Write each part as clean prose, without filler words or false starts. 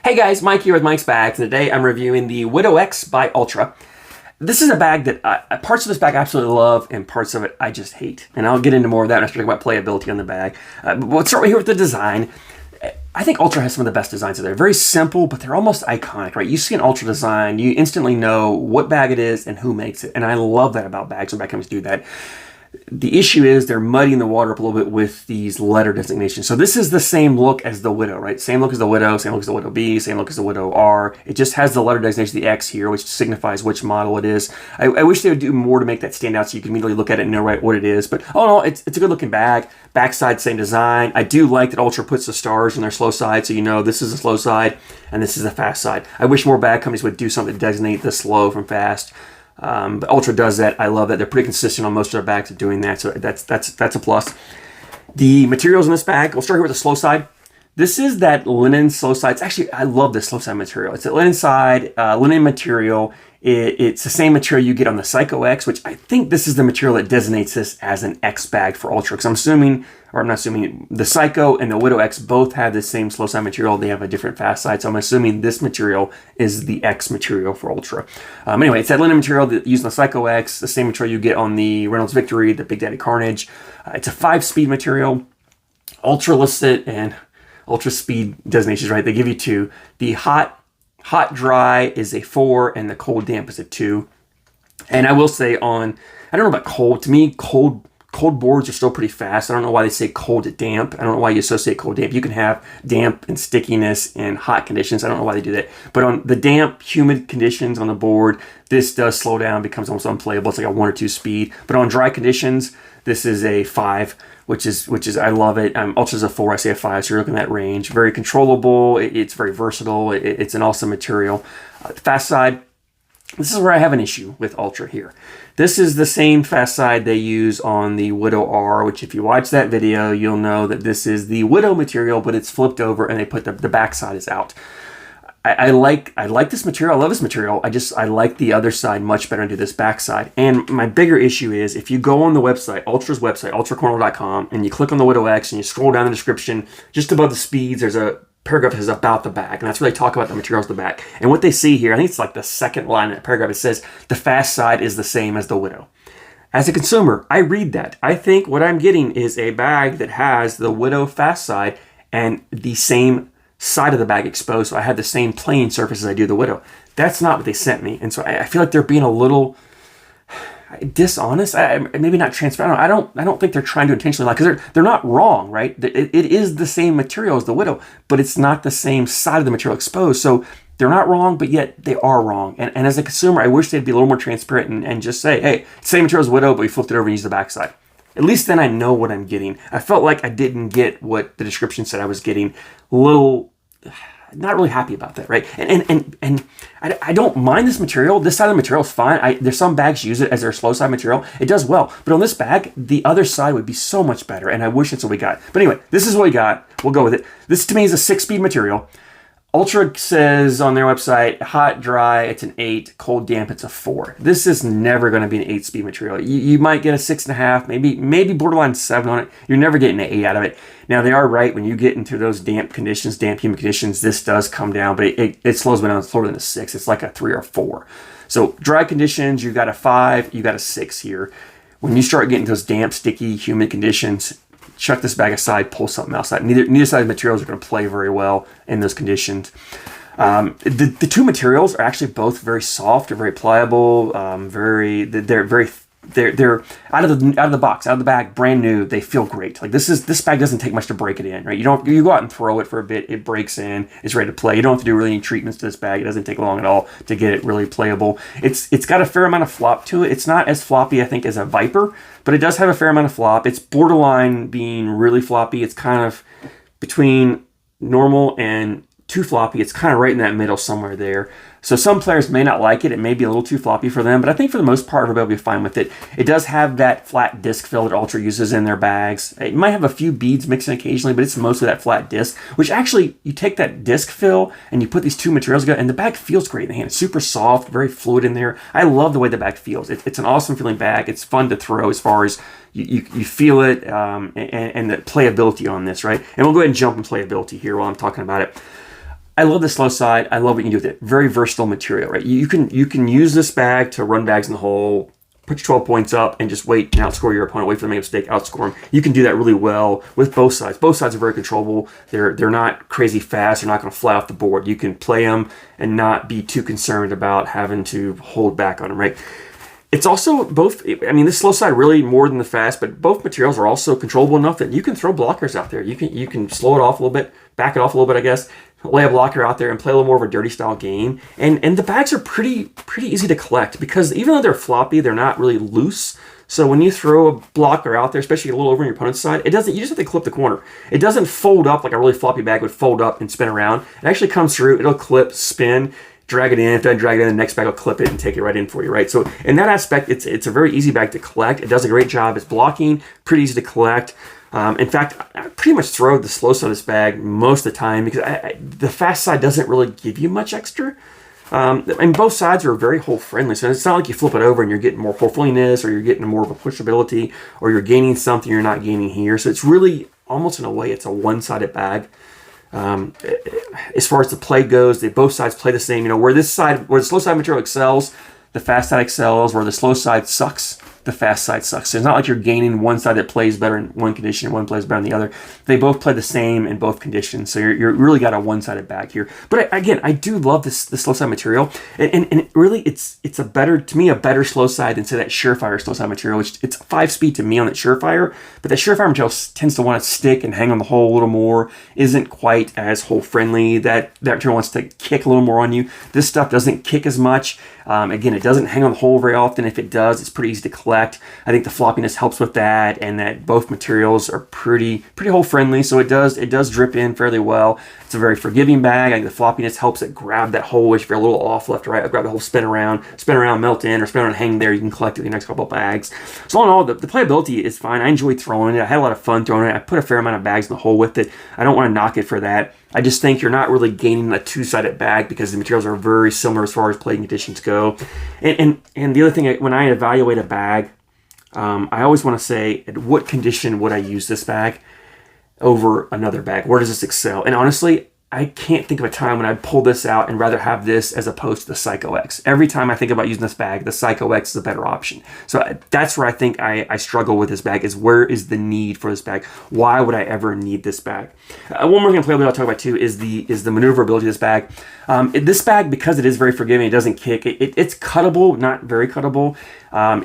Hey guys, Mike here with Mike's Bags, and today I'm reviewing the Widow X by Ultra. This is a bag that parts of this bag I absolutely love, and parts of it I just hate. And I'll get into more of that when I talk about playability on the bag. But let's start right here with the design. I think Ultra has some of the best designs out there. Very simple, but they're almost iconic, right? You see an Ultra design, you instantly know what bag it is and who makes it. And I love that about bags when bag companies do that. The issue is they're muddying the water up a little bit with these letter designations. So this is the same look as the Widow, right? Same look as the Widow, same look as the Widow B, same look as the Widow R. It just has the letter designation, the X here, which signifies which model it is. I wish they would do more to make that stand out so you can immediately look at it and know right what it is. But all in all, it's a good looking bag. Backside, same design. I do like that Ultra puts the stars on their slow side, so you know this is the slow side and this is the fast side. I wish more bag companies would do something to designate the slow from fast. But Ultra does that. I love that. They're pretty consistent on most of their bags of doing that, so that's a plus. The materials in this bag, we'll start here with the slow side. This is that linen slow side. It's actually, I love this slow side material. It's a linen side, linen material. It's the same material you get on the Psycho X, which I think this is the material that designates this as an X bag for Ultra. Because I'm assuming, or I'm not assuming, the Psycho and the Widow X both have the same slow side material. They have a different fast side. So I'm assuming this material is the X material for Ultra. Anyway, it's that linen material that used on the Psycho X, the same material you get on the Reynolds Victory, the Big Daddy Carnage. It's a 5-speed material. Ultra lists it, and Ultra speed designations, right? They give you 2. The hot dry is a 4 and the cold damp is a 2. And I will say I don't know about cold. To me, cold boards are still pretty fast. I don't know why they say cold to damp. I don't know why you associate cold damp. You can have damp and stickiness in hot conditions. I don't know why they do that. But on the damp, humid conditions on the board, this does slow down, becomes almost unplayable. It's like a 1 or 2 speed. But on dry conditions, this is a 5, which is I love it. Ultra's a 4, I say a 5, so you're looking at that range. Very controllable. It's very versatile. It's an awesome material. Fast side, this is where I have an issue with Ultra here. This is the same fast side they use on the Widow R, which if you watch that video, you'll know that this is the Widow material, but it's flipped over and they put the back side is out. I like this material. I love this material. I like the other side much better than this back side. And my bigger issue is if you go on the website, Ultra's website, ultracornhole.com, and you click on the Widow X and you scroll down the description, just above the speeds, there's a paragraph that says about the bag, and that's where they talk about the materials of the bag. And what they see here, I think it's like the second line in that paragraph, it says the fast side is the same as the Widow. As a consumer, I read that. I think what I'm getting is a bag that has the Widow fast side and the same side of the bag exposed, so I had the same playing surface as I do the Widow. That's not what they sent me, and so I feel like they're being a little dishonest. Maybe not transparent. I don't think they're trying to intentionally lie, because they're not wrong, right? It is the same material as the Widow, but it's not the same side of the material exposed. So they're not wrong, but yet they are wrong. And as a consumer, I wish they'd be a little more transparent and just say, hey, same material as Widow, but we flipped it over and used the backside. At least then I know what I'm getting. I felt like I didn't get what the description said I was getting. Not really happy about that, right? And I don't mind this material. This side of the material is fine. There's some bags use it as their slow side material. It does well. But on this bag, the other side would be so much better, and I wish that's what we got. But anyway, this is what we got. We'll go with it. This to me is a 6-speed material. Ultra says on their website, hot, dry, it's an 8, cold, damp, it's a 4. This is never going to be an 8-speed material. You might get a 6.5, maybe borderline 7 on it. You're never getting an 8 out of it. Now, they are right. When you get into those damp conditions, damp, humid conditions, this does come down, but it slows me down slower than a 6. It's like a 3 or 4. So dry conditions, you got a 5, you got a 6 here. When you start getting those damp, sticky, humid conditions, chuck this bag aside, pull something else out. Neither side of the materials are going to play very well in those conditions. The 2 materials are actually both very soft, they're very pliable, they're out of the box, out of the bag, brand new. They feel great. Like this bag doesn't take much to break it in, right? You go out and throw it for a bit, it breaks in, it's ready to play. You don't have to do really any treatments to this bag. It doesn't take long at all to get it really playable. It's got a fair amount of flop to it. It's not as floppy, I think, as a Viper, but it does have a fair amount of flop. It's borderline being really floppy. It's kind of between normal and too floppy. It's kind of right in that middle somewhere there. So some players may not like it. It may be a little too floppy for them, but I think for the most part, everybody will be fine with it. It does have that flat disc fill that Ultra uses in their bags. It might have a few beads mixed in occasionally, but it's mostly that flat disc, which actually, you take that disc fill and you put these 2 materials together, and the bag feels great in the hand. It's super soft, very fluid in there. I love the way the bag feels. It's an awesome feeling bag. It's fun to throw as far as you feel it, and the playability on this, right? And we'll go ahead and jump in playability here while I'm talking about it. I love the slow side. I love what you can do with it. Very versatile material, right? You can use this bag to run bags in the hole, put your 12 points up, and just wait and outscore your opponent. Wait for them to make a mistake, outscore them. You can do that really well with both sides. Both sides are very controllable. They're not crazy fast. They're not going to fly off the board. You can play them and not be too concerned about having to hold back on them, right? It's also both, I mean, this slow side really more than the fast, but both materials are also controllable enough that you can throw blockers out there. You can slow it off a little bit, back it off a little bit, I guess, lay a blocker out there and play a little more of a dirty style game. And the bags are pretty easy to collect because even though they're floppy, they're not really loose. So when you throw a blocker out there, especially a little over on your opponent's side, you just have to clip the corner. It doesn't fold up like a really floppy bag would fold up and spin around. It actually comes through, it'll clip, spin, drag it in. If it doesn't drag it in, the next bag will clip it and take it right in for you, right? So in that aspect, it's a very easy bag to collect. It does a great job. It's blocking, pretty easy to collect. In fact, I pretty much throw the slow side of this bag most of the time because the fast side doesn't really give you much extra. And both sides are very hole friendly. So it's not like you flip it over and you're getting more hole friendliness or you're getting more of a pushability or you're gaining something you're not gaining here. So it's really almost in a way, it's a one-sided bag. As far as the play goes, both sides play the same. You know, where the slow side material excels, the fast side excels. Where the slow side sucks, the fast side sucks. So it's not like you're gaining one side that plays better in one condition and one plays better in the other. They both play the same in both conditions. So you're really got a one-sided bag here. But again, I do love the slow side material. And really, it's a better slow side than, say, that Surefire slow side material, which it's 5-speed to me on that Surefire. But that Surefire material tends to want to stick and hang on the hole a little more, isn't quite as hole friendly. That material wants to kick a little more on you. This stuff doesn't kick as much. Again, it doesn't hang on the hole very often. If it does, it's pretty easy to collect. I think the floppiness helps with that, and that both materials are pretty hole friendly, so it does drip in fairly well. It's a very forgiving bag. I think the floppiness helps it grab that hole. If you're a little off left or right, grab the hole, spin around, melt in, or spin around and hang there. You can collect it in the next couple of bags. So all in all, the playability is fine. I enjoyed throwing it. I had a lot of fun throwing it. I put a fair amount of bags in the hole with it. I don't want to knock it for that. I just think you're not really gaining a two-sided bag because the materials are very similar as far as playing conditions go. And the other thing, when I evaluate a bag, I always want to say, at what condition would I use this bag over another bag? Where does this excel? And honestly, I can't think of a time when I'd pull this out and rather have this as opposed to the Psycho X. Every time I think about using this bag, the Psycho X is a better option. So that's where I think I struggle with this bag, is where is the need for this bag? Why would I ever need this bag? One more thing I'll talk about too is the maneuverability of this bag. This bag, because it is very forgiving, it doesn't kick. It's cuttable, not very cuttable.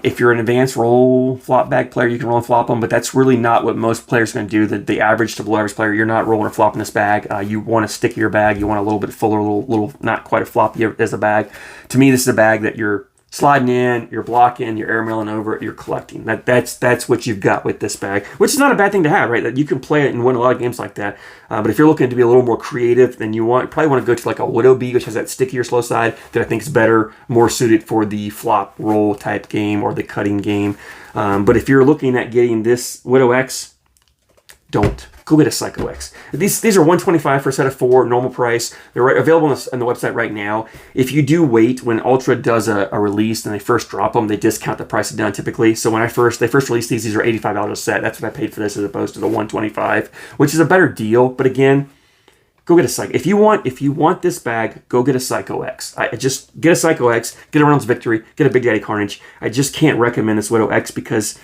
If you're an advanced roll flop bag player, you can roll and flop them, but that's really not what most players are going to do. The average to below average player, you're not rolling or flopping this bag. You want a stickier bag. You want a little bit fuller, little not quite as floppy as a bag. To me, this is a bag that you're sliding in, you're blocking, you're airmailing over it, you're collecting. That's what you've got with this bag, which is not a bad thing to have, right? That you can play it and win a lot of games like that. But if you're looking to be a little more creative, then you probably want to go to like a Widow Bee, which has that stickier slow side that I think is better, more suited for the flop roll type game or the cutting game. But if you're looking at getting this Widow X, don't. Go get a Psycho X. These are $125 for a set of 4, normal price. They're available on the website right now. If you do wait, when Ultra does a release and they first drop them, they discount the price of done typically. So when they first released these are $85 a set. That's what I paid for this as opposed to the $125, which is a better deal. But again, go get a Psycho. If you want this bag, go get a Psycho X. Just get a Psycho X, get a Reynolds Victory, get a Big Daddy Carnage. I just can't recommend this Widow X because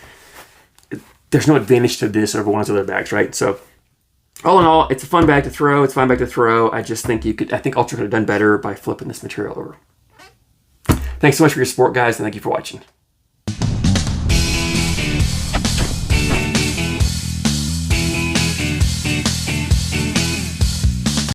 there's no advantage to this over one of those other bags, right? So all in all, it's a fun bag to throw. It's a fun bag to throw. I just think I think Ultra could have done better by flipping this material over. Thanks so much for your support, guys, and thank you for watching.